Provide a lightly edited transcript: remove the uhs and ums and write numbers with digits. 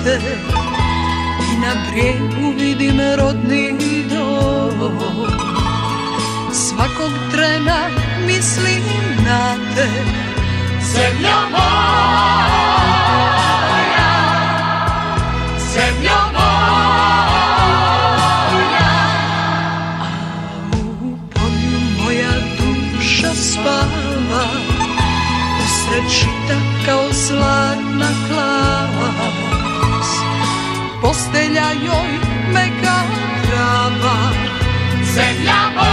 te i na brijegu vidim rodni dom. Svakog trena mislim na te, zemljo moja, zemljo moja. A u polju moja duša spava, usred žita kao zlatna klas. Postelja joj meka trava, zemlja moja.